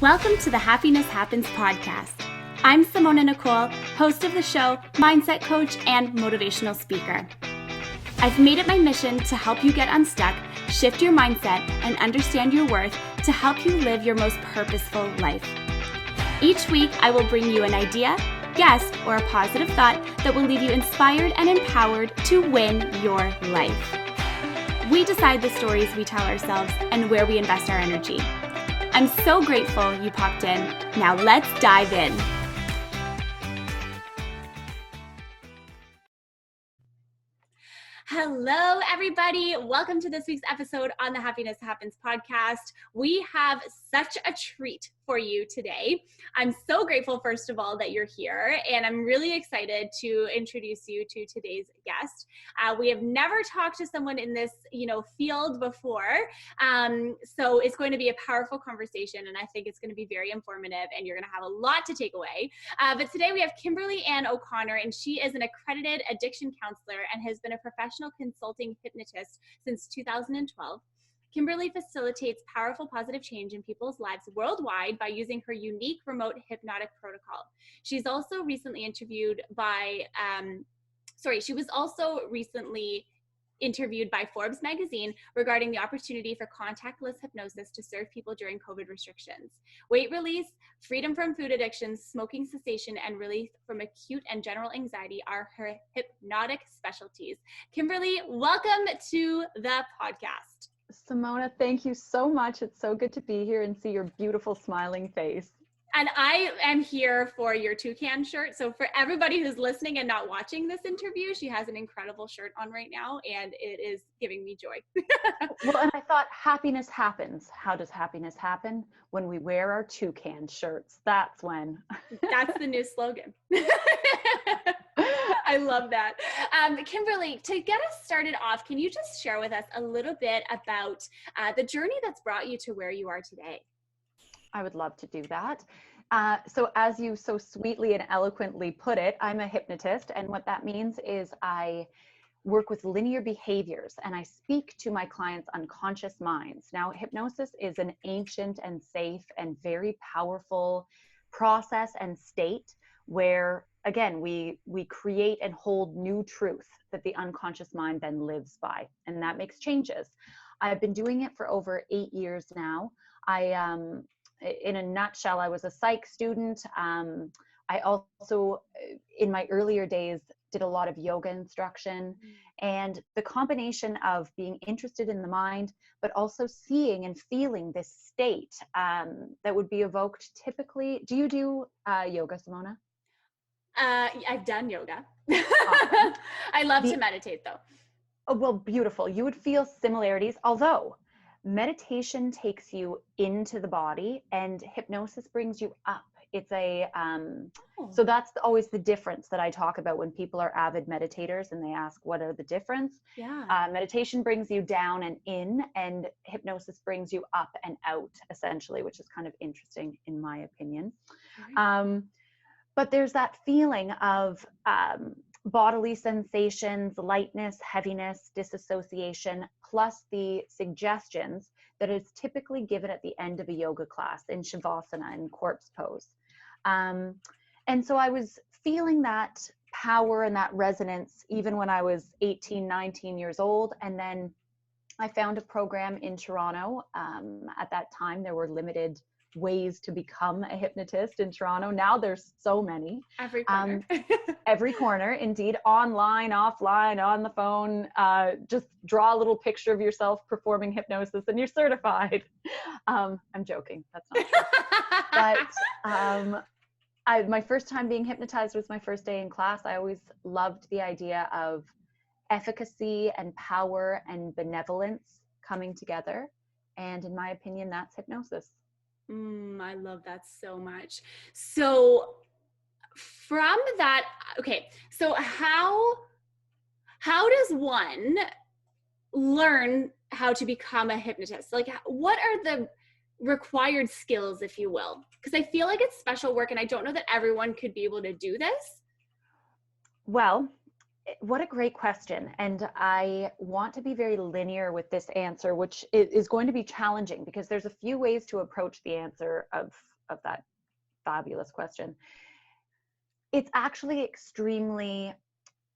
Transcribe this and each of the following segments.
Welcome to the Happiness Happens podcast. I'm Simona Nicole, host of the show, mindset coach, and motivational speaker. I've made it my mission to help you get unstuck, shift your mindset, and understand your worth to help you live your most purposeful life. Each week, I will bring you an idea, guest, or a positive thought that will leave you inspired and empowered to win your life. We decide the stories we tell ourselves and where we invest our energy. I'm so grateful you popped in. Now let's dive in. Hello, everybody. Welcome to this week's episode on the Happiness Happens podcast. We have such a treat for you today. I'm so grateful, first of all, that you're here, and I'm really excited to introduce you to today's guest. We have never talked to someone in this, field before, so it's going to be a powerful conversation, and I think it's going to be very informative, and you're going to have a lot to take away. But today we have Kimberly Ann O'Connor, and she is an accredited addiction counselor and has been a professional consulting hypnotist since 2012. Kimberly facilitates powerful positive change in people's lives worldwide by using her unique remote hypnotic protocol. She was also recently interviewed by Forbes magazine regarding the opportunity for contactless hypnosis to serve people during COVID restrictions. Weight release, freedom from food addictions, smoking cessation, and relief from acute and general anxiety are her hypnotic specialties. Kimberly, welcome to the podcast. Simona, thank you so much. It's so good to be here and see your beautiful smiling face. And I am here for your toucan shirt. So for everybody who's listening and not watching this interview, she has an incredible shirt on right now, and it is giving me joy. Well, and I thought happiness happens. How does happiness happen? When we wear our toucan shirts. That's when. That's the new slogan. I love that. Kimberly, to get us started off, can you just share with us a little bit about the journey that's brought you to where you are today? I would love to do that. So as you so sweetly and eloquently put it, I'm a hypnotist. And what that means is I work with linear behaviors and I speak to my clients' unconscious minds. Now, hypnosis is an ancient and safe and very powerful process and state where, again, we create and hold new truth that the unconscious mind then lives by, and that makes changes. I've been doing it for over 8 years now. In a nutshell, I was a psych student. I also, in my earlier days, did a lot of yoga instruction, and the combination of being interested in the mind, but also seeing and feeling this state that would be evoked typically. Do you do yoga, Simona? I've done yoga. Awesome. I love to meditate though. Oh, well, beautiful. You would feel similarities, although meditation takes you into the body and hypnosis brings you up. It's so that's always the difference that I talk about when people are avid meditators and they ask, what are the difference? Yeah. Meditation brings you down and in, and hypnosis brings you up and out, essentially, which is kind of interesting in my opinion. Right. But there's that feeling of bodily sensations, lightness, heaviness, disassociation, plus the suggestions that is typically given at the end of a yoga class in Shavasana and corpse pose. And so I was feeling that power and that resonance even when I was 18, 19 years old. And then I found a program in Toronto. At that time, there were limited ways to become a hypnotist in Toronto. Now there's so many. Every corner. Every corner, indeed. Online, offline, on the phone. Just draw a little picture of yourself performing hypnosis and you're certified. I'm joking. That's not true. But my first time being hypnotized was my first day in class. I always loved the idea of efficacy and power and benevolence coming together. And in my opinion, that's hypnosis. I love that so much. So from that, okay, so how does one learn how to become a hypnotist? Like, what are the required skills, if you will? Because I feel like it's special work and I don't know that everyone could be able to do this. Well, What a great question. And I want to be very linear with this answer, which is going to be challenging because there's a few ways to approach the answer of that fabulous question. It's actually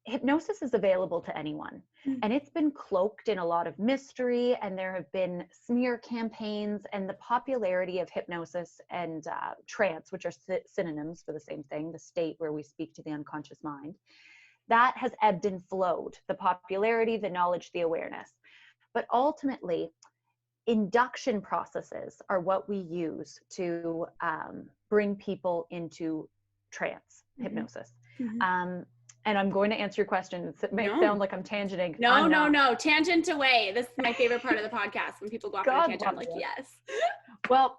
hypnosis is available to anyone. And it's been cloaked in a lot of mystery, and there have been smear campaigns, and the popularity of hypnosis and trance, which are synonyms for the same thing, the state where we speak to the unconscious mind, that has ebbed and flowed, the popularity, the knowledge, the awareness. But ultimately, induction processes are what we use to bring people into trance hypnosis. And I'm going to answer your question. It may sound like I'm tangenting. No. Tangent away. This is my favorite part of the podcast. When people go off on a tangent, I'm like, yes. Well,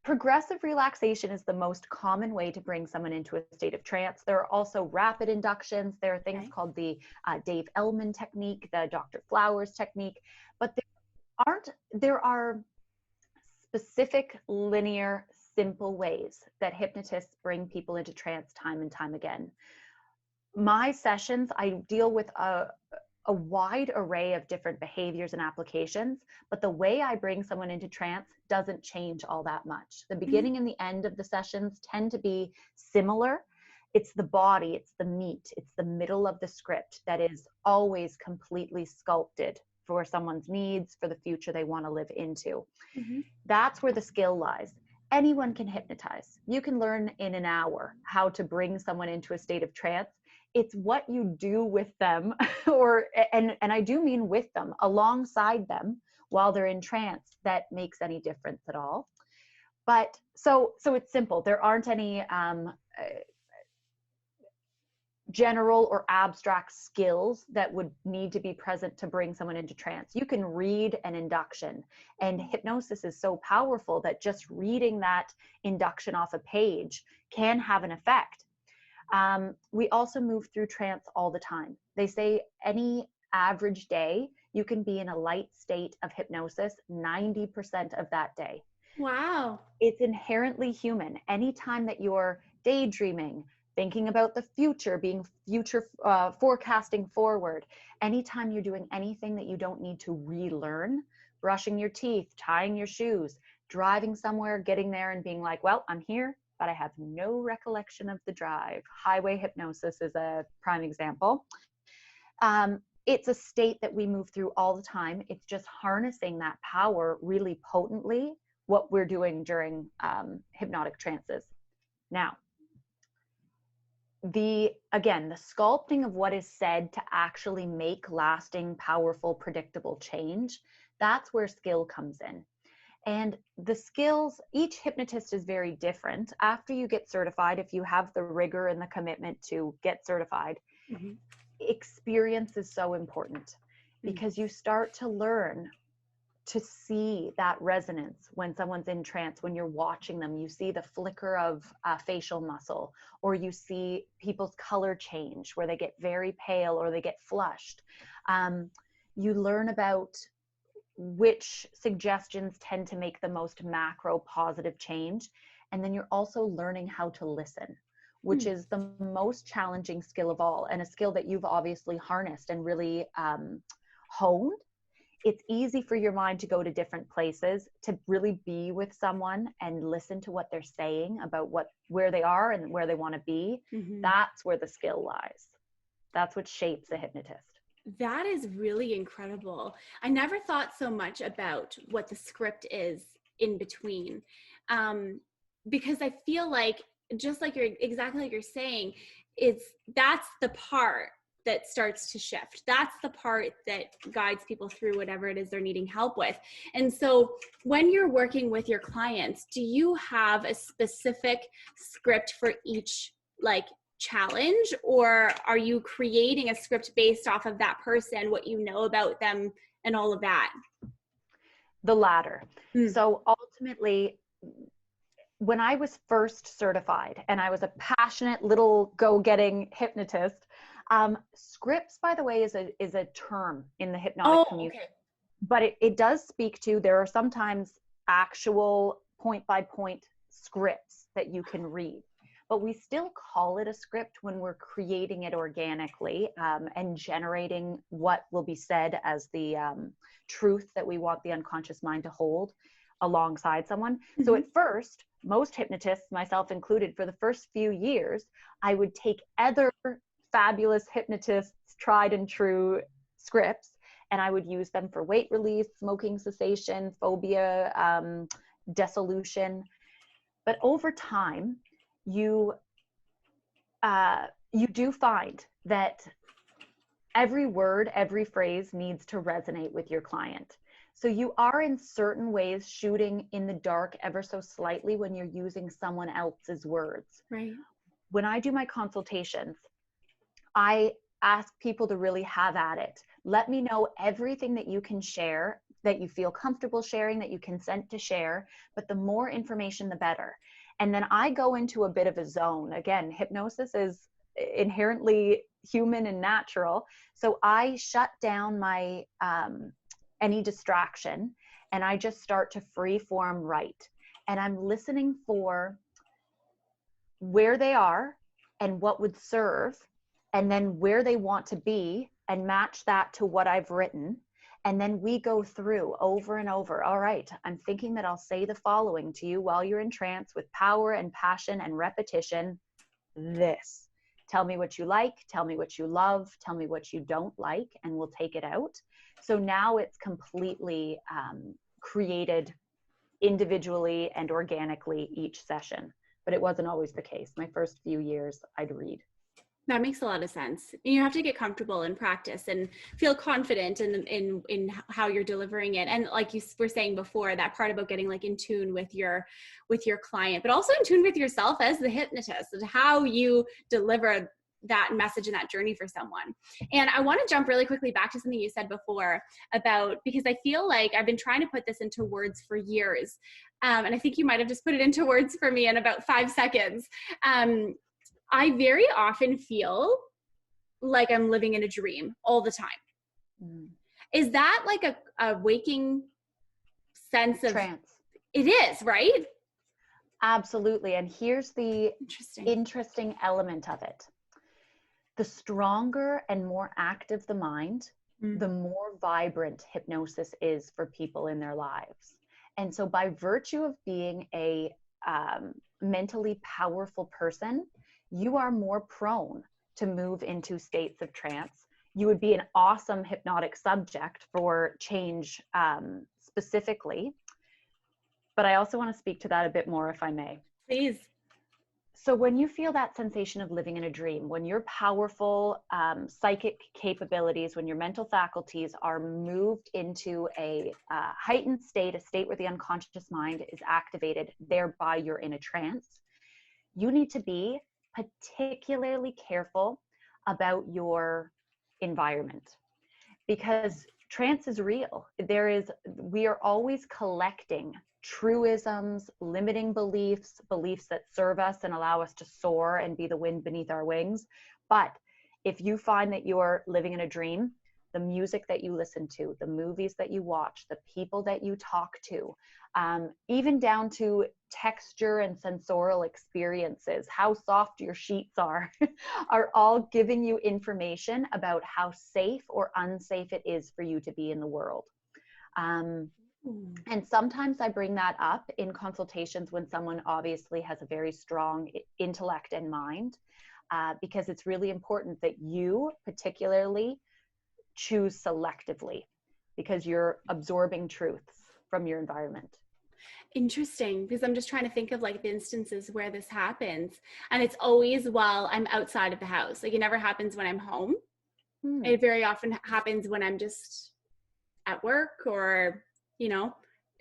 progressive relaxation is the most common way to bring someone into a state of trance. There are also rapid inductions. There are things called the Dave Ellman technique, the Dr. Flowers technique, but there are specific, linear, simple ways that hypnotists bring people into trance time and time again. My sessions, I deal with a wide array of different behaviors and applications, but the way I bring someone into trance doesn't change all that much. The beginning and the end of the sessions tend to be similar. It's the body, it's the meat, it's the middle of the script that is always completely sculpted for someone's needs, for the future they want to live into. That's where the skill lies. Anyone can hypnotize. You can learn in an hour how to bring someone into a state of trance. It's what you do with them, and I do mean with them, alongside them while they're in trance, that makes any difference at all. But so it's simple. There aren't any general or abstract skills that would need to be present to bring someone into trance. You can read an induction, and hypnosis is so powerful that just reading that induction off a page can have an effect. We also move through trance all the time. They say any average day, you can be in a light state of hypnosis 90% of that day. Wow. It's inherently human. Anytime that you're daydreaming, thinking about the future, being forecasting forward, anytime you're doing anything that you don't need to relearn, brushing your teeth, tying your shoes, driving somewhere, getting there and being like, well, I'm here, but I have no recollection of the drive. Highway hypnosis is a prime example. It's a state that we move through all the time. It's just harnessing that power really potently, what we're doing during hypnotic trances. Now, the sculpting of what is said to actually make lasting, powerful, predictable change, that's where skill comes in. And the skills, each hypnotist is very different. After you get certified, if you have the rigor and the commitment to get certified, experience is so important because you start to learn to see that resonance when someone's in trance. When you're watching them, you see the flicker of facial muscle, or you see people's color change where they get very pale or they get flushed. You learn about which suggestions tend to make the most macro positive change. And then you're also learning how to listen, which is the most challenging skill of all, and a skill that you've obviously harnessed and really honed. It's easy for your mind to go to different places, to really be with someone and listen to what they're saying about where they are and where they want to be. That's where the skill lies. That's what shapes a hypnotist. That is really incredible. I never thought so much about what the script is in between, because I feel like, just like exactly like you're saying, that's the part that starts to shift. That's the part that guides people through whatever it is they're needing help with. And so when you're working with your clients, do you have a specific script for each challenge, or are you creating a script based off of that person, what you know about them and all of that? The latter. So ultimately, when I was first certified and I was a passionate little go-getting hypnotist, scripts, by the way, is a term in the hypnotic community. Okay. But it does speak to, there are sometimes actual point-by-point scripts that you can read. but we still call it a script when we're creating it organically, and generating what will be said as the truth that we want the unconscious mind to hold alongside someone. Mm-hmm. So at first, most hypnotists, myself included, for the first few years, I would take other fabulous hypnotists' tried and true scripts, and I would use them for weight release, smoking cessation, phobia, dissolution. But over time, you do find that every word, every phrase needs to resonate with your client. So you are in certain ways shooting in the dark ever so slightly when you're using someone else's words. Right. When I do my consultations, I ask people to really have at it. Let me know everything that you can share, that you feel comfortable sharing, that you consent to share, but the more information, the better. And then I go into a bit of a zone. Again, hypnosis is inherently human and natural. So I shut down my, any distraction, and I just start to free form write. And I'm listening for where they are and what would serve, and then where they want to be, and match that to what I've written. And then we go through over and over. All right, I'm thinking that I'll say the following to you while you're in trance with power and passion and repetition. This. Tell me what you like, tell me what you love, tell me what you don't like, and we'll take it out. So now it's completely created individually and organically each session. But it wasn't always the case. My first few years, I'd read. That makes a lot of sense. You have to get comfortable and practice and feel confident in how you're delivering it. And like you were saying before, that part about getting like in tune with your client, but also in tune with yourself as the hypnotist and how you deliver that message and that journey for someone. And I want to jump really quickly back to something you said before about, because I feel like I've been trying to put this into words for years. And I think you might have just put it into words for me in about 5 seconds. I very often feel like I'm living in a dream all the time. Mm. Is that like a waking sense of trance? It is, right? Absolutely. And here's the interesting element of it. The stronger and more active the mind, the more vibrant hypnosis is for people in their lives. And so by virtue of being a mentally powerful person, you are more prone to move into states of trance. You would be an awesome hypnotic subject for change specifically. But I also want to speak to that a bit more, if I may. Please. So when you feel that sensation of living in a dream, when your powerful psychic capabilities, when your mental faculties are moved into a heightened state, a state where the unconscious mind is activated, thereby you're in a trance, you need to be particularly careful about your environment, because trance is real. We are always collecting truisms, limiting beliefs that serve us and allow us to soar and be the wind beneath our wings. But if you find that you're living in a dream, the music that you listen to, the movies that you watch, the people that you talk to, even down to texture and sensorial experiences, how soft your sheets are all giving you information about how safe or unsafe it is for you to be in the world. And sometimes I bring that up in consultations when someone obviously has a very strong intellect and mind, because it's really important that you particularly choose selectively, because you're absorbing truths from your environment. Interesting, because I'm just trying to think of like the instances where this happens, and it's always while I'm outside of the house. Like it never happens when I'm home. It very often happens when I'm just at work, or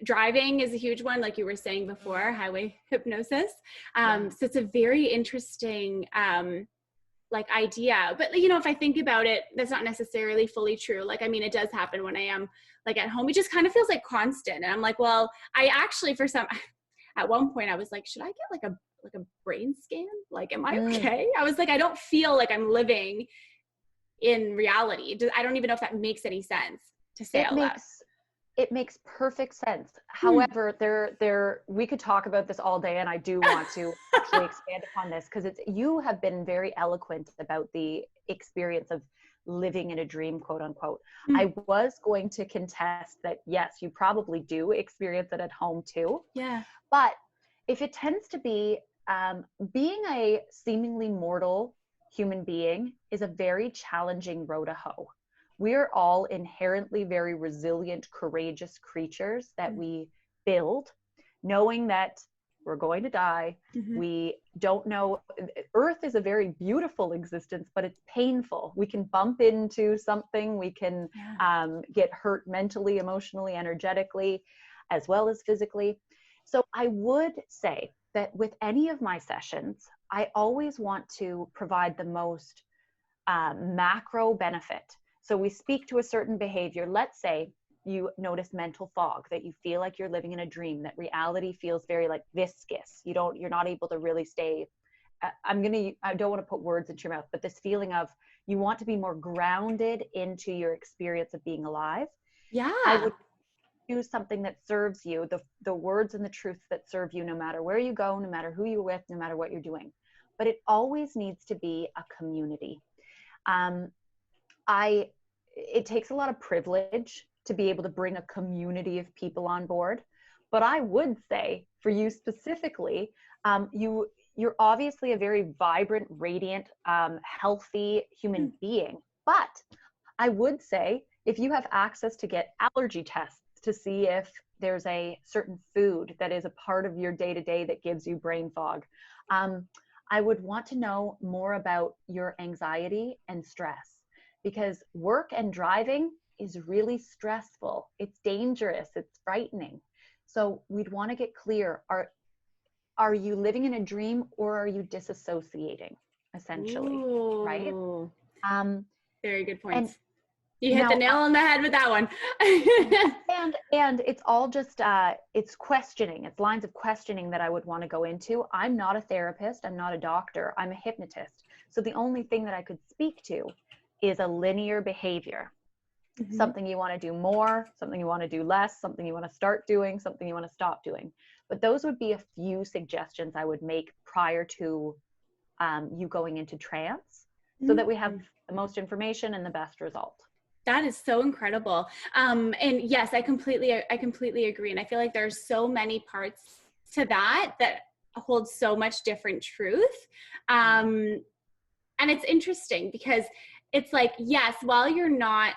driving is a huge one, like you were saying before, highway hypnosis. So it's a very interesting like idea, but if I think about it, that's not necessarily fully true. Like, I mean, it does happen when I am like at home. It just kind of feels like constant. And I'm like, well, I actually, at one point I was like, should I get like a brain scan? Like, am I okay? I was like, I don't feel like I'm living in reality. I don't even know if that makes any sense to say out loud. It makes perfect sense. However, we could talk about this all day, and I do want to actually expand upon this, because you have been very eloquent about the experience of living in a dream, quote unquote. I was going to contest that, yes, you probably do experience it at home too. Yeah. But if it tends to be, being a seemingly mortal human being is a very challenging row to hoe. We're all inherently very resilient, courageous creatures that we build, knowing that we're going to die. We don't know. Earth is a very beautiful existence, but it's painful. We can bump into something. We can get hurt mentally, emotionally, energetically, as well as physically. So I would say that with any of my sessions, I always want to provide the most macro benefit. So we speak to a certain behavior. Let's say you notice mental fog, that you feel like you're living in a dream, that reality feels very like viscous. You're not able to really stay. I don't want to put words into your mouth, but this feeling of you want to be more grounded into your experience of being alive. Yeah. I would use something that serves you, the words and the truths that serve you, no matter where you go, no matter who you're with, no matter what you're doing. But it always needs to be a community. It takes a lot of privilege to be able to bring a community of people on board. But I would say for you specifically, you're obviously a very vibrant, radiant, healthy human being. But I would say if you have access to get allergy tests to see if there's a certain food that is a part of your day-to-day that gives you brain fog, I would want to know more about your anxiety and stress, because work and driving is really stressful. It's dangerous. It's frightening. So we'd want to get clear. Are you living in a dream, or are you disassociating, essentially? Ooh. Right? Very good points. And you hit the nail on the head with that one. and it's all just, it's questioning. It's lines of questioning that I would want to go into. I'm not a therapist. I'm not a doctor. I'm a hypnotist. So the only thing that I could speak to is a linear behavior. Something you want to do more, something you want to do less, something you want to start doing, something you want to stop doing. But those would be a few suggestions I would make prior to you going into trance, so that we have the most information and the best result. That is so incredible. And yes, I completely agree. And I feel like there's so many parts to that hold so much different truth. And it's interesting because it's like, yes, while you're not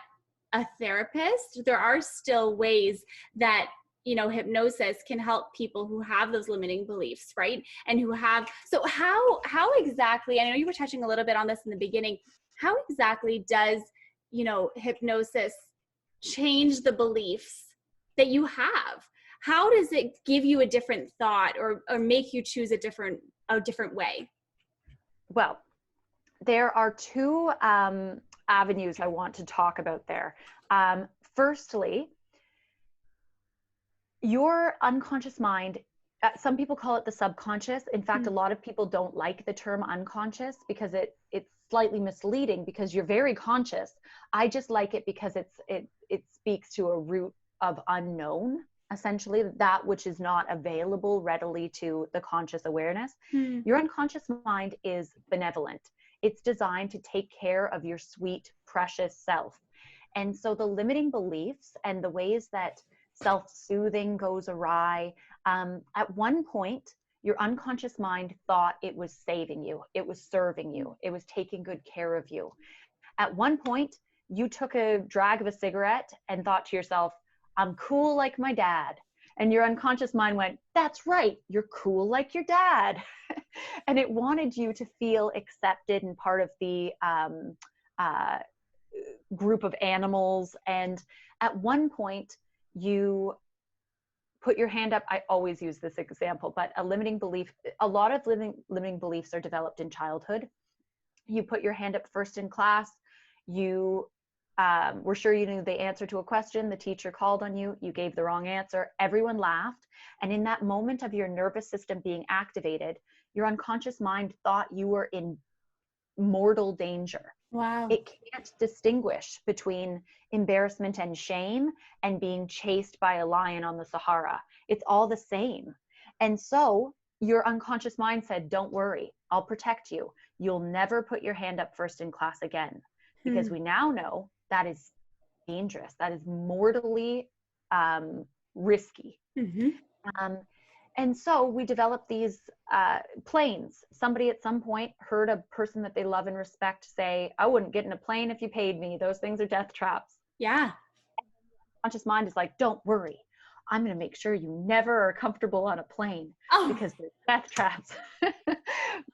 a therapist, there are still ways that, hypnosis can help people who have those limiting beliefs, right? And so how exactly, I know you were touching a little bit on this in the beginning, how exactly does, hypnosis change the beliefs that you have? How does it give you a different thought or make you choose a different way? Well, there are two avenues I want to talk about there. Firstly, your unconscious mind, some people call it the subconscious. In fact, a lot of people don't like the term unconscious because it's slightly misleading, because you're very conscious. I just like it because it speaks to a root of unknown, essentially, that which is not available readily to the conscious awareness. Your unconscious mind is benevolent. It's designed to take care of your sweet, precious self. And so the limiting beliefs and the ways that self-soothing goes awry, at one point, your unconscious mind thought it was saving you. It was serving you. It was taking good care of you. At one point, you took a drag of a cigarette and thought to yourself, I'm cool like my dad. And your unconscious mind went, that's right, you're cool like your dad. And it wanted you to feel accepted and part of the group of animals. And at one point, you put your hand up. I always use this example, but a limiting belief, a lot of limiting beliefs are developed in childhood. You put your hand up first in class. You were sure you knew the answer to a question. The teacher called on you. You gave the wrong answer. Everyone laughed. And in that moment of your nervous system being activated, your unconscious mind thought you were in mortal danger. Wow. It can't distinguish between embarrassment and shame and being chased by a lion on the Sahara. It's all the same. And so your unconscious mind said, don't worry, I'll protect you. You'll never put your hand up first in class again. Because we now know that is dangerous. That is mortally risky. And so we developed these planes. Somebody at some point heard a person that they love and respect say, I wouldn't get in a plane if you paid me. Those things are death traps. Yeah. Conscious mind is like, don't worry. I'm going to make sure you never are comfortable on a plane because they're death traps.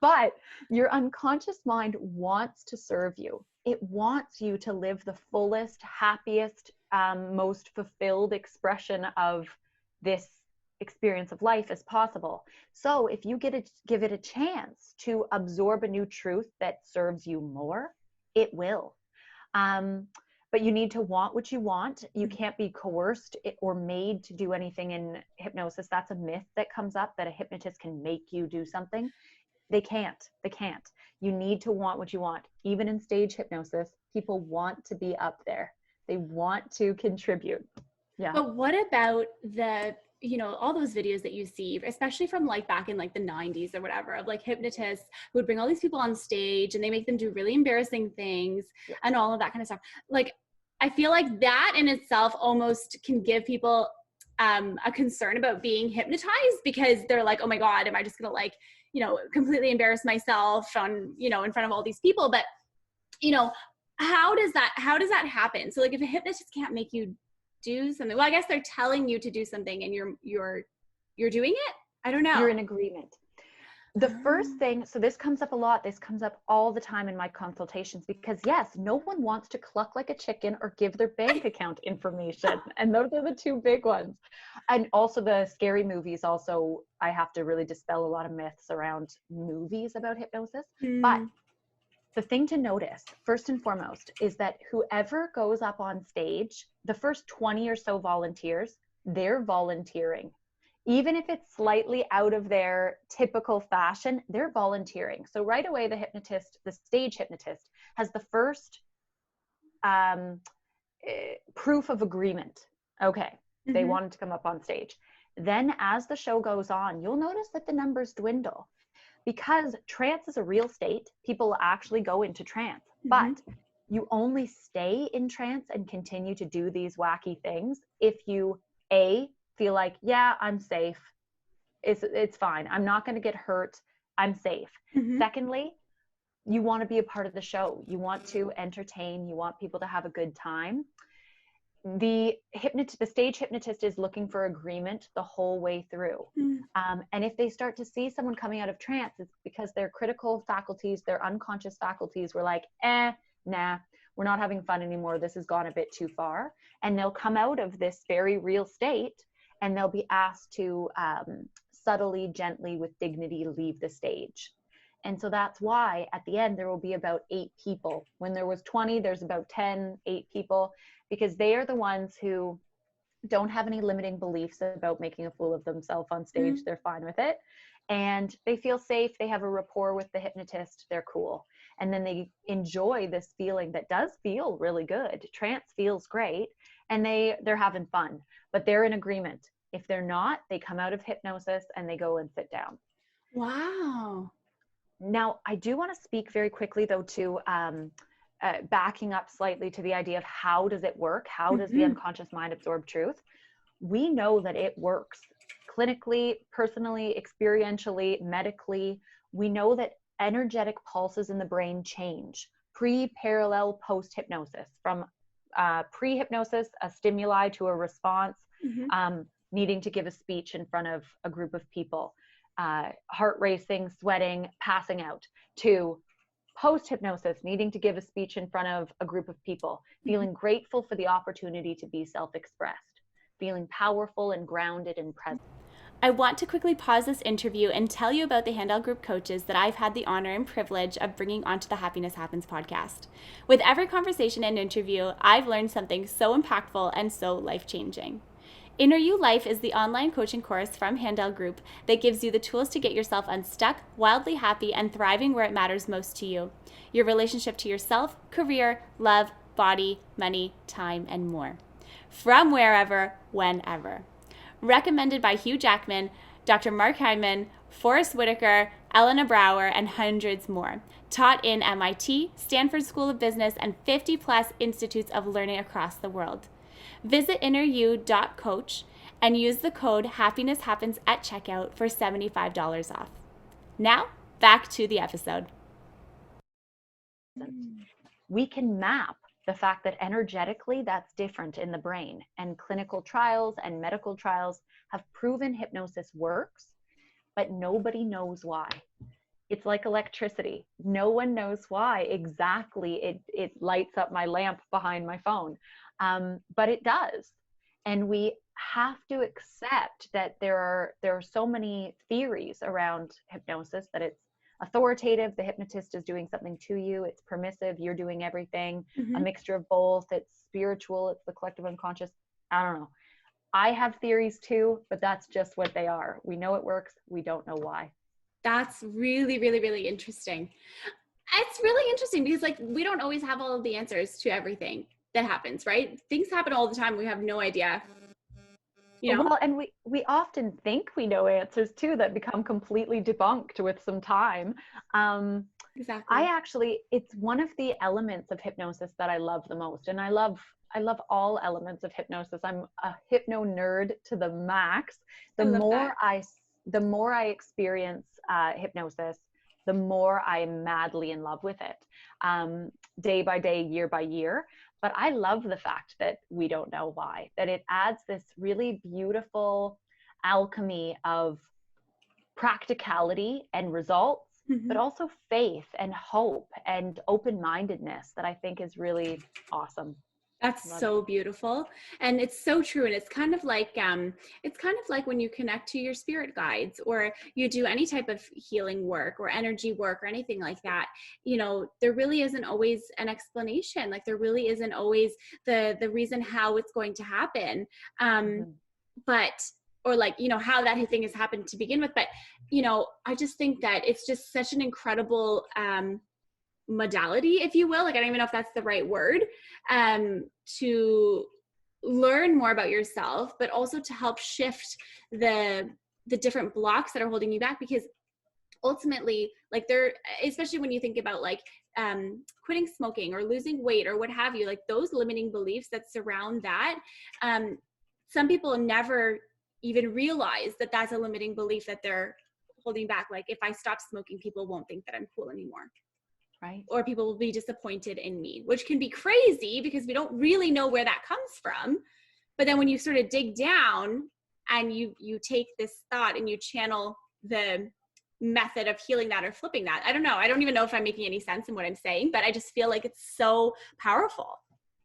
But your unconscious mind wants to serve you. It wants you to live the fullest, happiest, most fulfilled expression of this experience of life as possible. So if you give it a chance to absorb a new truth that serves you more, it will. But you need to want what you want. You can't be coerced or made to do anything in hypnosis. That's a myth that comes up, that a hypnotist can make you do something. They can't. You need to want what you want. Even in stage hypnosis, people want to be up there. They want to contribute. Yeah. But what about all those videos that you see, especially from like back in like the 90s or whatever, of like hypnotists who would bring all these people on stage and they make them do really embarrassing things and all of that kind of stuff. Like, I feel like that in itself almost can give people a concern about being hypnotized, because they're like, oh my God, am I just going to completely embarrass myself on, in front of all these people? But, how does that happen? So like if a hypnotist can't make you do something, well, I guess they're telling you to do something and you're doing it. I don't know. You're in agreement. The first thing, so this comes up a lot. This comes up all the time in my consultations, because yes, no one wants to cluck like a chicken or give their bank account information. And those are the two big ones. And also the scary movies. Also, I have to really dispel a lot of myths around movies about hypnosis. But the thing to notice, first and foremost, is that whoever goes up on stage, the first 20 or so volunteers, they're volunteering. Even if it's slightly out of their typical fashion, they're volunteering. So right away, the stage hypnotist, has the first proof of agreement. Okay, they wanted to come up on stage. Then as the show goes on, you'll notice that the numbers dwindle. Because trance is a real state, people actually go into trance. But you only stay in trance and continue to do these wacky things if you, feel like, yeah, I'm safe. It's fine. I'm not going to get hurt. I'm safe. Secondly, you want to be a part of the show. You want to entertain. You want people to have a good time. The stage hypnotist is looking for agreement the whole way through. And if they start to see someone coming out of trance, it's because their critical faculties, their unconscious faculties were like, nah, we're not having fun anymore. This has gone a bit too far. And they'll come out of this very real state and they'll be asked to subtly, gently, with dignity, leave the stage. And so that's why at the end, there will be about 8 people. When there was 20, there's about 8 people, because they are the ones who don't have any limiting beliefs about making a fool of themselves on stage. They're fine with it. And they feel safe. They have a rapport with the hypnotist. They're cool. And then they enjoy this feeling that does feel really good. Trance feels great. And they're having fun, but they're in agreement. If they're not, they come out of hypnosis and they go and sit down. Wow. Now, I do want to speak very quickly, though, to backing up slightly to the idea of how does it work? How does the unconscious mind absorb truth? We know that it works clinically, personally, experientially, medically. We know that energetic pulses in the brain change pre-parallel, post-hypnosis, from pre-hypnosis, a stimuli to a response, needing to give a speech in front of a group of people, heart racing, sweating, passing out, to post-hypnosis, needing to give a speech in front of a group of people, feeling grateful for the opportunity to be self-expressed, feeling powerful and grounded and present. I want to quickly pause this interview and tell you about the Handel Group coaches that I've had the honor and privilege of bringing onto the Happiness Happens podcast. With every conversation and interview, I've learned something so impactful and so life-changing. Inner You Life is the online coaching course from Handel Group that gives you the tools to get yourself unstuck, wildly happy, and thriving where it matters most to you. Your relationship to yourself, career, love, body, money, time, and more. From wherever, whenever. Recommended by Hugh Jackman, Dr. Mark Hyman, Forrest Whitaker, Elena Brower, and hundreds more. Taught in MIT, Stanford School of Business, and 50 plus institutes of learning across the world. Visit inneryou.coach and use the code Happiness Happens at checkout for $75 off. Now, back to the episode. We can map the fact that energetically that's different in the brain, and clinical trials and medical trials have proven hypnosis works, but nobody knows why. It's like electricity. No one knows why exactly it lights up my lamp behind my phone, but it does. And we have to accept that there are so many theories around hypnosis, that it's authoritative, the hypnotist is doing something to you, it's permissive, you're doing everything, a mixture of both, it's spiritual, it's the collective unconscious. I don't know. I have theories too, but that's just what they are. We know it works, we don't know why. That's really, really, really interesting. It's really interesting because like we don't always have all of the answers to everything that happens, right? Things happen all the time. We have no idea. You know? Well, and we often think we know answers too that become completely debunked with some time. Exactly. It's one of the elements of hypnosis that I love the most. And I love all elements of hypnosis. I'm a hypno nerd to the max. The more I experience hypnosis, the more I'm madly in love with it, day by day, year by year. But I love the fact that we don't know why, that it adds this really beautiful alchemy of practicality and results, but also faith and hope and open-mindedness that I think is really awesome. That's so beautiful. And it's so true. And it's kind of like when you connect to your spirit guides or you do any type of healing work or energy work or anything like that, you know, there really isn't always an explanation. Like there really isn't always the reason how it's going to happen. But, or like, you know, how that thing has happened to begin with. But, you know, I just think that it's just such an incredible, modality, if you will, like I don't even know if that's the right word, to learn more about yourself, but also to help shift the different blocks that are holding you back. Because ultimately, like there, especially when you think about like quitting smoking or losing weight or what have you, like those limiting beliefs that surround that, some people never even realize that that's a limiting belief that they're holding back. Like if I stop smoking, people won't think that I'm cool anymore. Right. Or people will be disappointed in me, which can be crazy because we don't really know where that comes from. But then when you sort of dig down and you take this thought and you channel the method of healing that or flipping that, I don't know. I don't even know if I'm making any sense in what I'm saying, but I just feel like it's so powerful.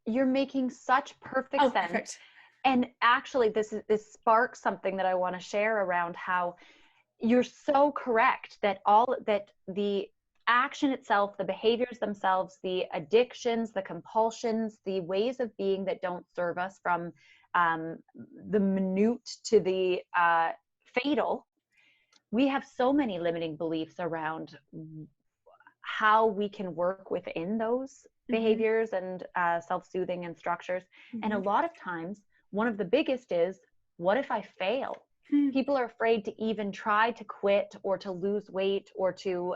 You're making such perfect sense. Perfect. And actually this sparks something that I want to share around how you're so correct that the action itself, the behaviors themselves, the addictions, the compulsions, the ways of being that don't serve us, from the minute to the fatal, we have so many limiting beliefs around how we can work within those behaviors and self-soothing and structures. And a lot of times, one of the biggest is, what if I fail? People are afraid to even try to quit or to lose weight or to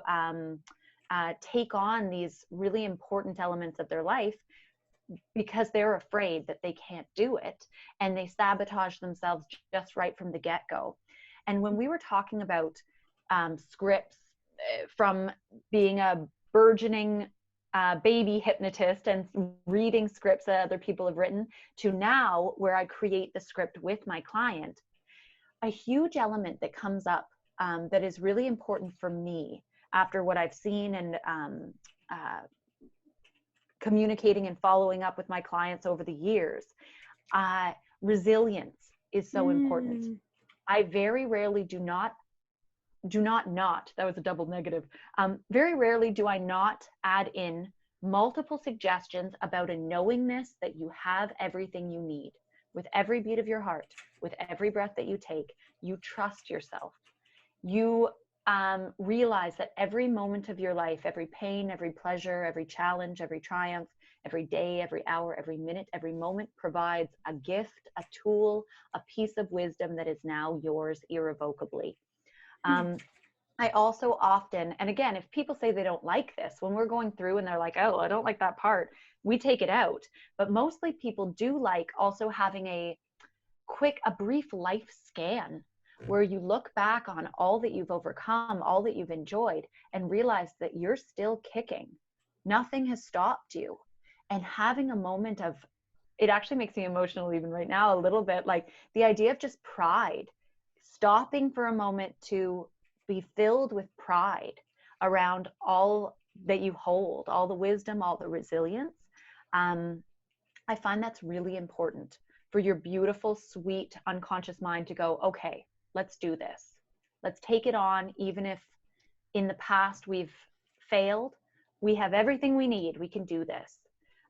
take on these really important elements of their life because they're afraid that they can't do it, and they sabotage themselves just right from the get-go. And when we were talking about scripts, from being a burgeoning baby hypnotist and reading scripts that other people have written, to now where I create the script with my client, a huge element that comes up that is really important for me after what I've seen and communicating and following up with my clients over the years, resilience is so important. I very rarely that was a double negative. Very rarely do I not add in multiple suggestions about a knowingness that you have everything you need. With every beat of your heart, with every breath that you take, you trust yourself. You realize that every moment of your life, every pain, every pleasure, every challenge, every triumph, every day, every hour, every minute, every moment provides a gift, a tool, a piece of wisdom that is now yours irrevocably. I also often, and again, if people say they don't like this, when we're going through and they're like, oh, I don't like that part, we take it out. But mostly people do like also having a brief life scan where you look back on all that you've overcome, all that you've enjoyed, and realize that you're still kicking. Nothing has stopped you. And having a moment of, it actually makes me emotional even right now a little bit, like the idea of just pride, stopping for a moment to be filled with pride around all that you hold, all the wisdom, all the resilience. I find that's really important for your beautiful, sweet, unconscious mind to go, okay, let's do this. Let's take it on. Even if in the past we've failed, we have everything we need. We can do this.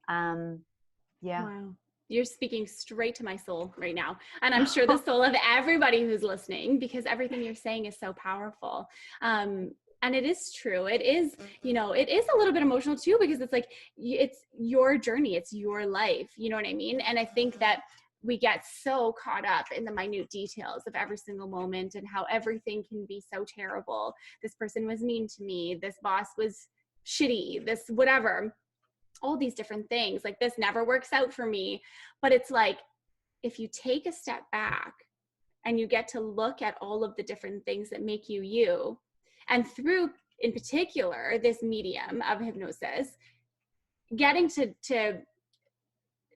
Yeah. Wow. You're speaking straight to my soul right now. And I'm sure the soul of everybody who's listening, because everything you're saying is so powerful. And it is true. It is, it is a little bit emotional too, because it's like, it's your journey. It's your life. You know what I mean? And I think that we get so caught up in the minute details of every single moment and how everything can be so terrible. This person was mean to me. This boss was shitty, this whatever. All these different things, like this never works out for me. But it's like, if you take a step back and you get to look at all of the different things that make you you, and through in particular this medium of hypnosis, getting to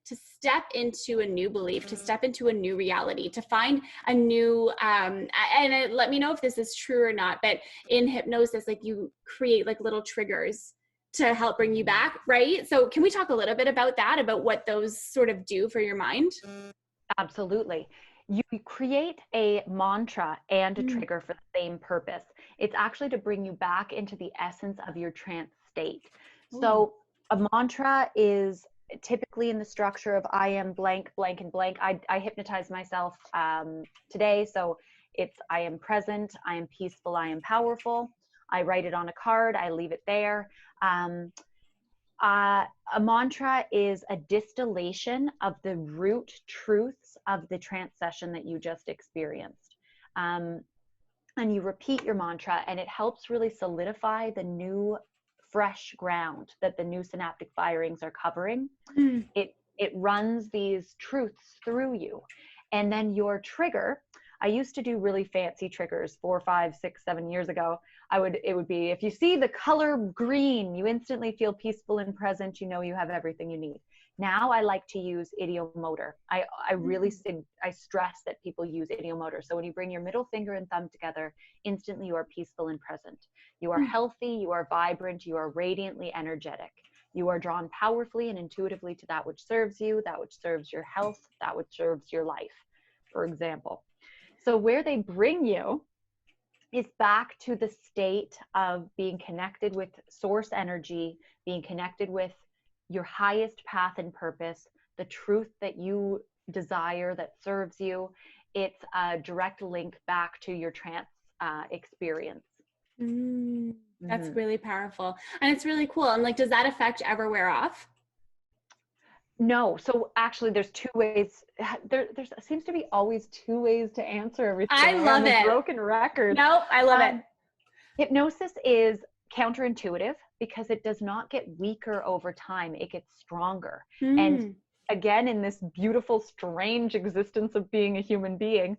step into a new belief, to step into a new reality, to find a new let me know if this is true or not, but in hypnosis, like you create like little triggers to help bring you back, right? So can we talk a little bit about that, about what those sort of do for your mind? Absolutely. You create a mantra and a trigger for the same purpose. It's actually to bring you back into the essence of your trance state. So a mantra is typically in the structure of I am blank, blank, and blank. I hypnotize myself today. So it's I am present, I am peaceful, I am powerful. I write it on a card, I leave it there. A mantra is a distillation of the root truths of the trance session that you just experienced. And you repeat your mantra, and it helps really solidify the new, fresh ground that the new synaptic firings are covering. It runs these truths through you. And then your trigger, I used to do really fancy triggers 4, 5, 6, 7 years ago. It would be, if you see the color green, you instantly feel peaceful and present, you know you have everything you need. Now I like to use ideomotor. I really stress that people use ideomotor. So when you bring your middle finger and thumb together, instantly you are peaceful and present. You are healthy, you are vibrant, you are radiantly energetic. You are drawn powerfully and intuitively to that which serves you, that which serves your health, that which serves your life, for example. So where they bring you is back to the state of being connected with source energy, being connected with your highest path and purpose, the truth that you desire that serves you. It's a direct link back to your trance experience. That's really powerful. And it's really cool. And like, does that effect ever wear off? No. So actually there's two ways. There seems to be always two ways to answer everything. I love it. Broken record. No, I love it. Hypnosis is counterintuitive because it does not get weaker over time. It gets stronger. And again, in this beautiful, strange existence of being a human being,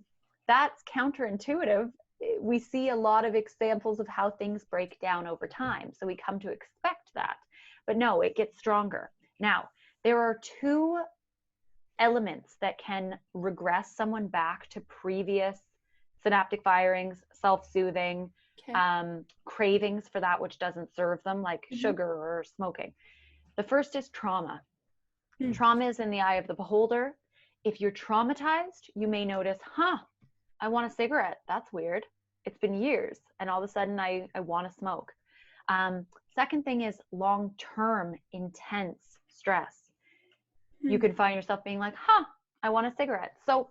that's counterintuitive. We see a lot of examples of how things break down over time. So we come to expect that. But no, it gets stronger. Now, there are two elements that can regress someone back to previous synaptic firings, self-soothing, cravings for that which doesn't serve them, like sugar or smoking. The first is trauma. Trauma is in the eye of the beholder. If you're traumatized, you may notice, I want a cigarette. That's weird. It's been years. And all of a sudden I want to smoke. Second thing is long-term intense stress. You can find yourself being like, I want a cigarette. So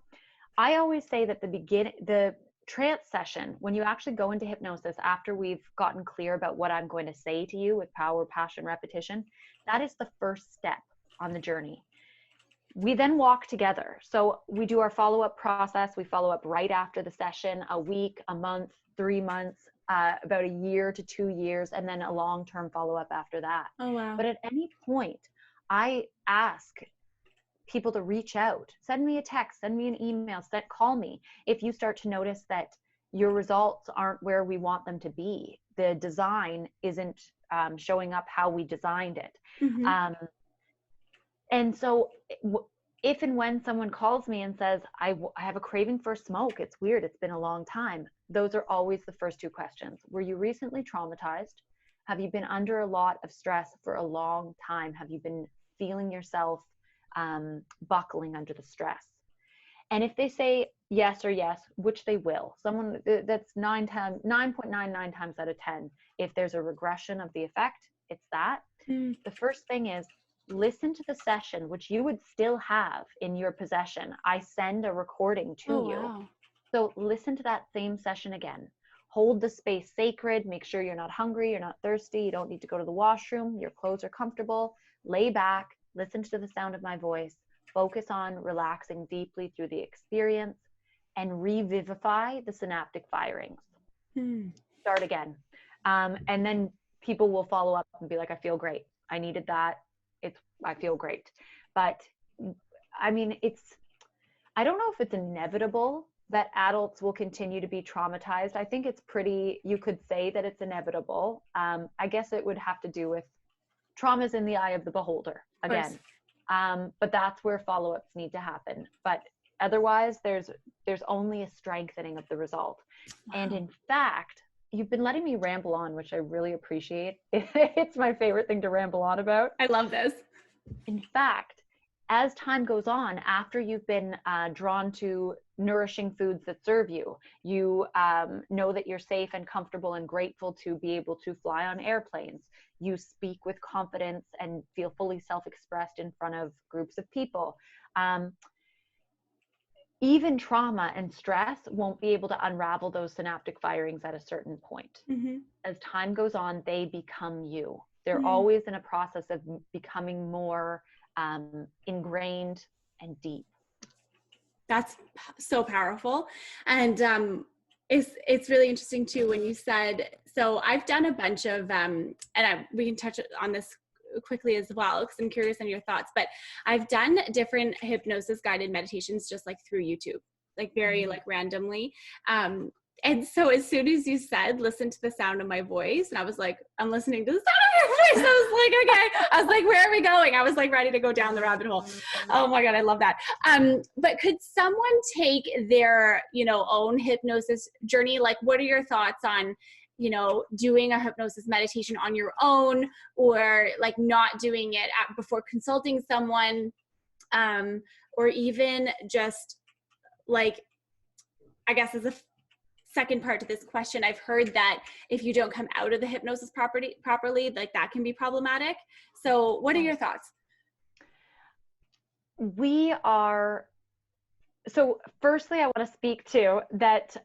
I always say that the trance session, when you actually go into hypnosis after we've gotten clear about what I'm going to say to you with power, passion, repetition, that is the first step on the journey. We then walk together. So we do our follow-up process. We follow up right after the session, a week, a month, 3 months, about a year to 2 years, and then a long-term follow-up after that. Oh, wow. But at any point, I ask people to reach out, send me a text, send me an email, call me if you start to notice that your results aren't where we want them to be. The design isn't showing up how we designed it. Mm-hmm. And so if and when someone calls me and says, I have a craving for smoke, it's weird, it's been a long time, those are always the first 2 questions. Were you recently traumatized? Have you been under a lot of stress for a long time? Have you been feeling yourself buckling under the stress? And if they say yes or yes, which they will, someone that's 9.99 times out of 10, if there's a regression of the effect, it's that. The first thing is listen to the session, which you would still have in your possession. I send a recording to you. Wow. So listen to that same session again. Hold the space sacred. Make sure you're not hungry, you're not thirsty, you don't need to go to the washroom, your clothes are comfortable. Lay back, listen to the sound of my voice, focus on relaxing deeply through the experience, and revivify the synaptic firings. Start again. And then people will follow up and be like, I feel great. I needed that. I feel great. But I mean, I don't know if it's inevitable that adults will continue to be traumatized. I think it's you could say that it's inevitable. I guess it would have to do with trauma's in the eye of the beholder again. But that's where follow-ups need to happen. But otherwise, there's only a strengthening of the result. Wow. And in fact, you've been letting me ramble on, which I really appreciate. It's my favorite thing to ramble on about. I love this. In fact, as time goes on, after you've been drawn to nourishing foods that serve you, you know that you're safe and comfortable and grateful to be able to fly on airplanes. You speak with confidence and feel fully self-expressed in front of groups of people. Even trauma and stress won't be able to unravel those synaptic firings at a certain point. As time goes on, they become you. They're always in a process of becoming more ingrained and deep. That's so powerful. And it's really interesting too when you said, so I've done a bunch of, we can touch on this quickly as well, because I'm curious on your thoughts, but I've done different hypnosis guided meditations just like through YouTube, like very like randomly. And so as soon as you said, listen to the sound of my voice, and I was like, I'm listening to the sound of your voice. I was like, okay. I was like, where are we going? I was like ready to go down the rabbit hole. Oh my God, I love that. But could someone take their, own hypnosis journey? Like, what are your thoughts on, doing a hypnosis meditation on your own, or like not doing it before consulting someone, or even just like, I guess as a second part to this question, I've heard that if you don't come out of the hypnosis properly, like that can be problematic. So what are your thoughts? So firstly, I want to speak to that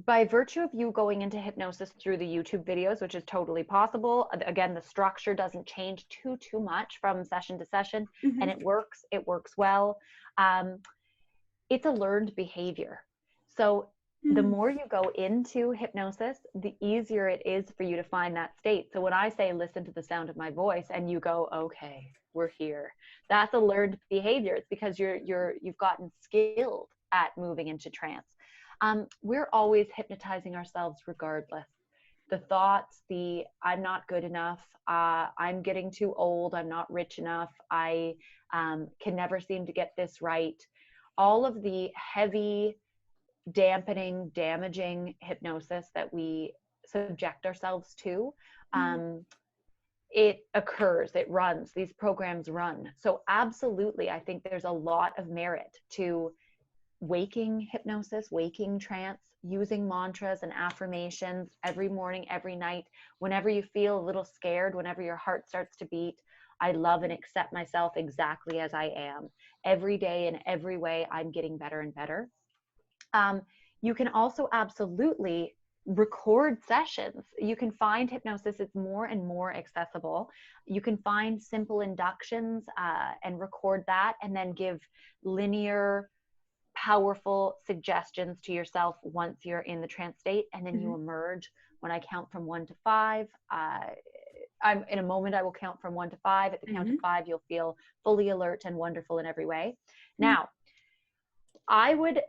by virtue of you going into hypnosis through the YouTube videos, which is totally possible. Again, the structure doesn't change too much from session to session, and it works well. It's a learned behavior. So the more you go into hypnosis, the easier it is for you to find that state. So when I say, listen to the sound of my voice, and you go, okay, we're here, that's a learned behavior. It's because you've gotten skilled at moving into trance. We're always hypnotizing ourselves regardless. The thoughts, I'm not good enough, I'm getting too old, I'm not rich enough, I can never seem to get this right. All of the heavy, dampening, damaging hypnosis that we subject ourselves to, it occurs, it runs, these programs run. So absolutely, I think there's a lot of merit to waking hypnosis, waking trance, using mantras and affirmations every morning, every night. Whenever you feel a little scared, whenever your heart starts to beat, I love and accept myself exactly as I am. Every day in every way, I'm getting better and better. You can also absolutely record sessions. You can find hypnosis, it's more and more accessible. You can find simple inductions and record that, and then give linear, powerful suggestions to yourself once you're in the trance state, and then you emerge. When I count from 1 to 5, I'm in a moment, I will count from 1 to 5. At the count of 5, you'll feel fully alert and wonderful in every way. Now, I would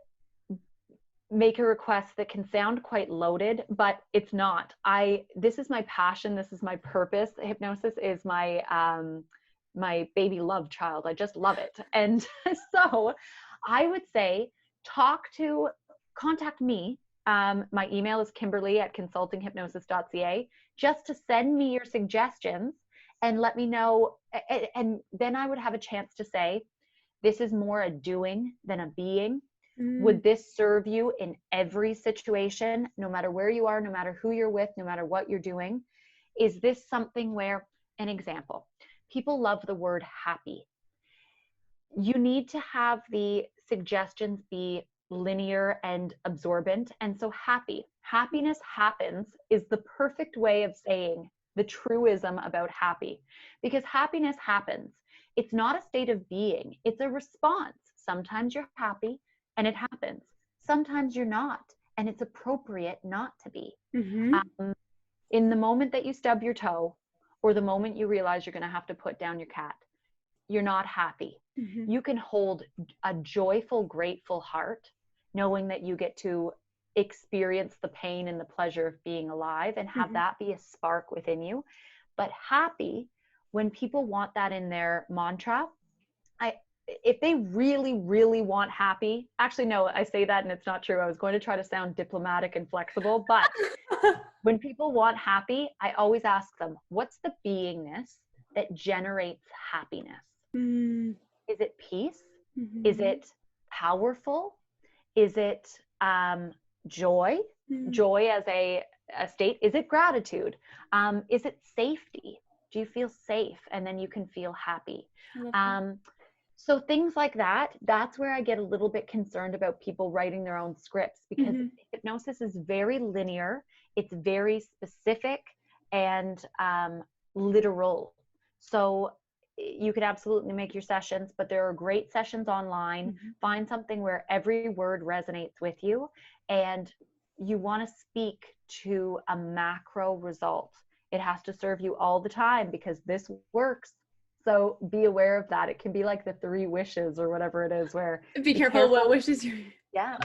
make a request that can sound quite loaded, but it's not. This is my passion. This is my purpose. Hypnosis is my, my baby love child. I just love it. And so I would say, contact me. My email is kimberly@consultinghypnosis.ca, just to send me your suggestions and let me know. And then I would have a chance to say, this is more a doing than a being. Would this serve you in every situation, no matter where you are, no matter who you're with, no matter what you're doing? Is this something where, an example, people love the word happy. You need to have the suggestions be linear and absorbent. And so happiness happens is the perfect way of saying the truism about happy, because happiness happens. It's not a state of being. It's a response. Sometimes you're happy and it happens. Sometimes you're not, and it's appropriate not to be. In the moment that you stub your toe, or the moment you realize you're going to have to put down your cat, you're not happy. You can hold a joyful, grateful heart, knowing that you get to experience the pain and the pleasure of being alive, and have that be a spark within you. But happy, when people want that in their mantra, if they really, really want happy, actually, no, I say that and it's not true. I was going to try to sound diplomatic and flexible, but when people want happy, I always ask them, what's the beingness that generates happiness? Is it peace? Is it powerful? Is it joy? Joy as a state? Is it gratitude? Is it safety? Do you feel safe? And then you can feel happy. So things like that, that's where I get a little bit concerned about people writing their own scripts, because hypnosis is very linear. It's very specific and literal. So you could absolutely make your sessions, but there are great sessions online. Find something where every word resonates with you, and you want to speak to a macro result. It has to serve you all the time, because this works. So be aware of that. It can be like the 3 wishes or whatever it is, where be careful what wishes you're. Yeah.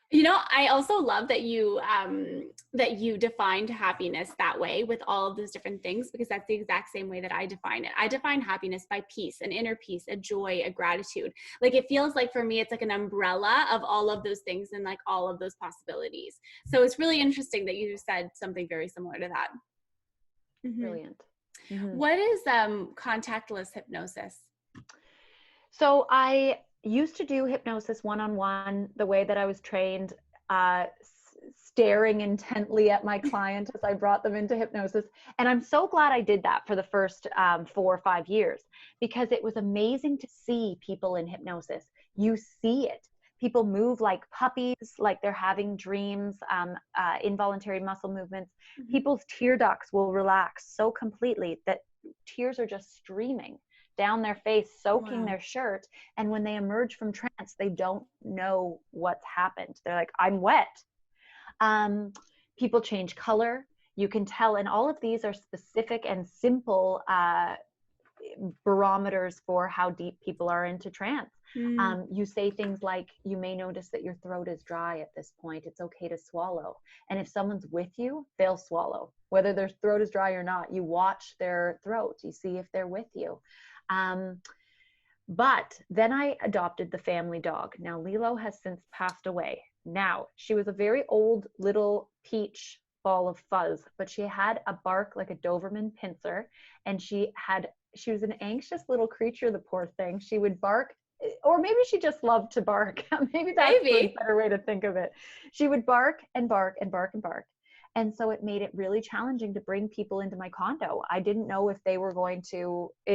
You know, I also love that you defined happiness that way with all of those different things, because that's the exact same way that I define it. I define happiness by peace, an inner peace, a joy, a gratitude. Like, it feels like for me, it's like an umbrella of all of those things and like all of those possibilities. So it's really interesting that you said something very similar to that. Brilliant. What is contactless hypnosis? So I used to do hypnosis one-on-one, the way that I was trained, staring intently at my client as I brought them into hypnosis. And I'm so glad I did that for the first 4 or 5 years, because it was amazing to see people in hypnosis. You see it. People move like puppies, like they're having dreams, involuntary muscle movements. People's tear ducts will relax so completely that tears are just streaming down their face, soaking their shirt. And when they emerge from trance, they don't know what's happened. They're like, I'm wet. People change color. You can tell. And all of these are specific and simple barometers for how deep people are into trance. You say things like, you may notice that your throat is dry at this point. It's okay to swallow. And if someone's with you, they'll swallow. Whether their throat is dry or not, you watch their throat. You see if they're with you. But then I adopted the family dog. Now, Lilo has since passed away. Now, she was a very old little peach ball of fuzz, but she had a bark like a Doberman pincer. And she was an anxious little creature, the poor thing. She would bark, or maybe she just loved to bark. Maybe that's a better way to think of it. She would bark and bark and bark and bark. And so it made it really challenging to bring people into my condo. I didn't know if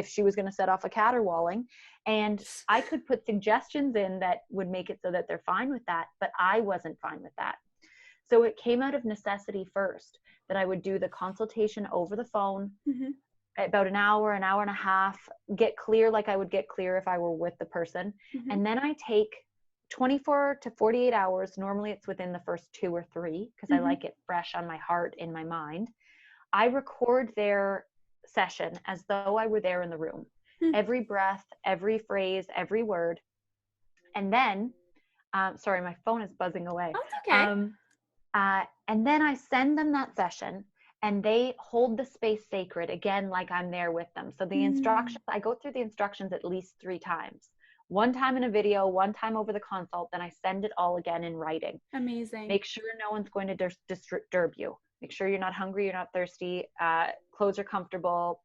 she was going to set off a caterwauling. And I could put suggestions in that would make it so that they're fine with that, but I wasn't fine with that. So it came out of necessity first, that I would do the consultation over the phone, about an hour and a half, get clear like I would get clear if I were with the person. And then I take 24 to 48 hours. Normally it's within the first 2 or 3, because I like it fresh on my heart, in my mind. I record their session as though I were there in the room. Every breath, every phrase, every word. And then, sorry, my phone is buzzing away. Oh, it's okay. And then I send them that session, and they hold the space sacred again, like I'm there with them. So the instructions, I go through the instructions at least 3 times. 1 time in a video, 1 time over the consult, then I send it all again in writing. Amazing. Make sure no one's going to disturb you. Make sure you're not hungry, you're not thirsty, clothes are comfortable,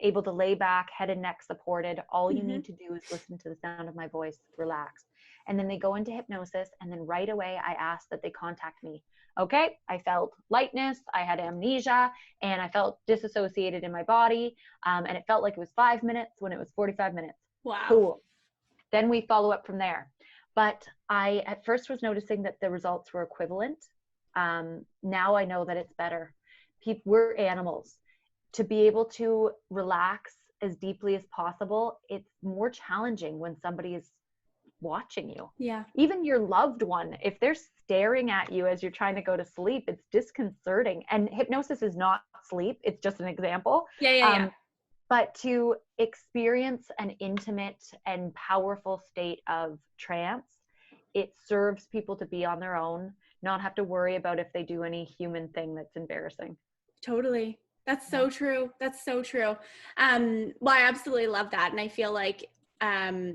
able to lay back, head and neck supported. All you need to do is listen to the sound of my voice, relax. And then they go into hypnosis, and then right away I ask that they contact me. Okay, I felt lightness, I had amnesia, and I felt disassociated in my body. And it felt like it was 5 minutes when it was 45 minutes. Wow. Cool. Then we follow up from there. But I at first was noticing that the results were equivalent. Now I know that it's better. We're animals. To be able to relax as deeply as possible, it's more challenging when somebody is watching you. Yeah. Even your loved one, if they're staring at you as you're trying to go to sleep, it's disconcerting. And hypnosis is not sleep. It's just an example. Yeah. But to experience an intimate and powerful state of trance, it serves people to be on their own, not have to worry about if they do any human thing that's embarrassing. Totally. That's so true. That's so true. Well, I absolutely love that. And I feel like a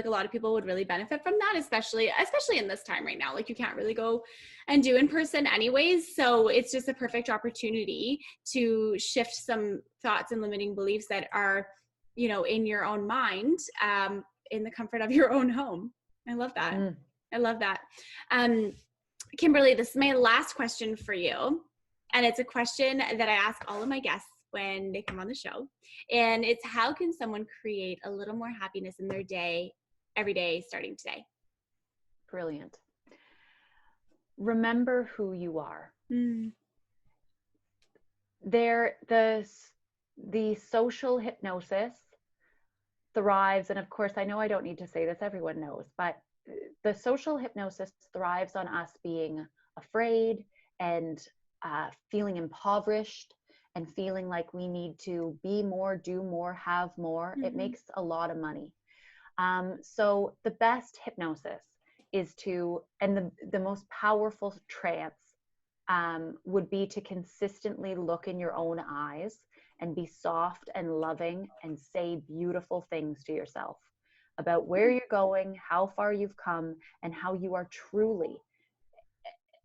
lot of people would really benefit from that, especially in this time right now. Like, you can't really go and do in person anyways. So it's just a perfect opportunity to shift some thoughts and limiting beliefs that are, in your own mind, in the comfort of your own home. I love that. I love that. Kimberly, this is my last question for you. And it's a question that I ask all of my guests when they come on the show. And it's, how can someone create a little more happiness in their day, every day, starting today? Brilliant. Remember who you are. The social hypnosis thrives, and of course, I know I don't need to say this, everyone knows, but the social hypnosis thrives on us being afraid and feeling impoverished and feeling like we need to be more, do more, have more. It makes a lot of money. So the best hypnosis is and the most powerful trance would be to consistently look in your own eyes and be soft and loving and say beautiful things to yourself about where you're going, how far you've come, and how you are truly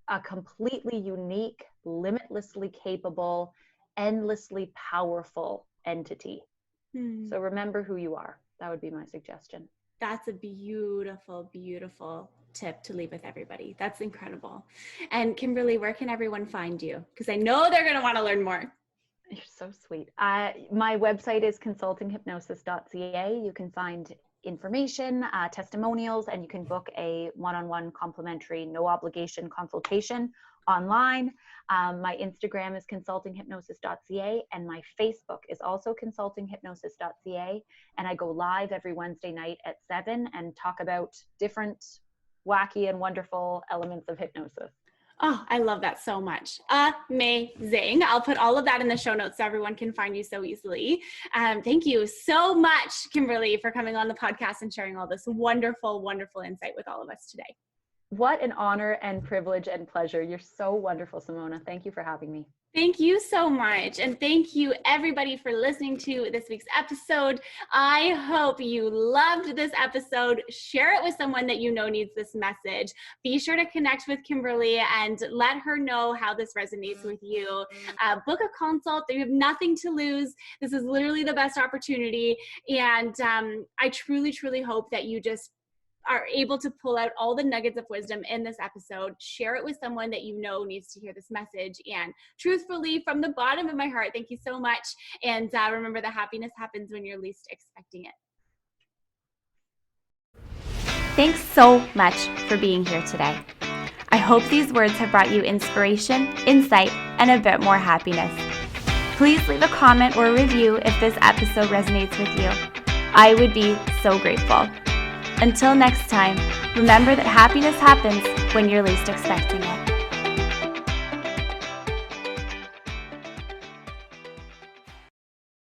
a completely unique, limitlessly capable, endlessly powerful entity. So remember who you are. That would be my suggestion. That's a beautiful, beautiful tip to leave with everybody. That's incredible. And Kimberly, where can everyone find you? Because I know they're going to want to learn more. You're so sweet. My website is consultinghypnosis.ca. You can find information, testimonials, and you can book a one-on-one complimentary, no obligation consultation online. My Instagram is consultinghypnosis.ca, and my Facebook is also consultinghypnosis.ca. And I go live every Wednesday night at 7 and talk about different wacky and wonderful elements of hypnosis. Oh, I love that so much. Amazing. I'll put all of that in the show notes so everyone can find you so easily. Thank you so much, Kimberly, for coming on the podcast and sharing all this wonderful, wonderful insight with all of us today. What an honor and privilege and pleasure. You're so wonderful, Simona. Thank you for having me. Thank you so much. And thank you everybody for listening to this week's episode. I hope you loved this episode. Share it with someone that you know needs this message. Be sure to connect with Kimberly and let her know how this resonates with you. Book a consult. You have nothing to lose. This is literally the best opportunity. And I truly, truly hope that you just are able to pull out all the nuggets of wisdom in this episode, share it with someone that you know needs to hear this message. And truthfully, from the bottom of my heart, thank you so much. And remember, the happiness happens when you're least expecting it. Thanks so much for being here today. I hope these words have brought you inspiration, insight, and a bit more happiness. Please leave a comment or a review if this episode resonates with you. I would be so grateful. Until next time, remember that happiness happens when you're least expecting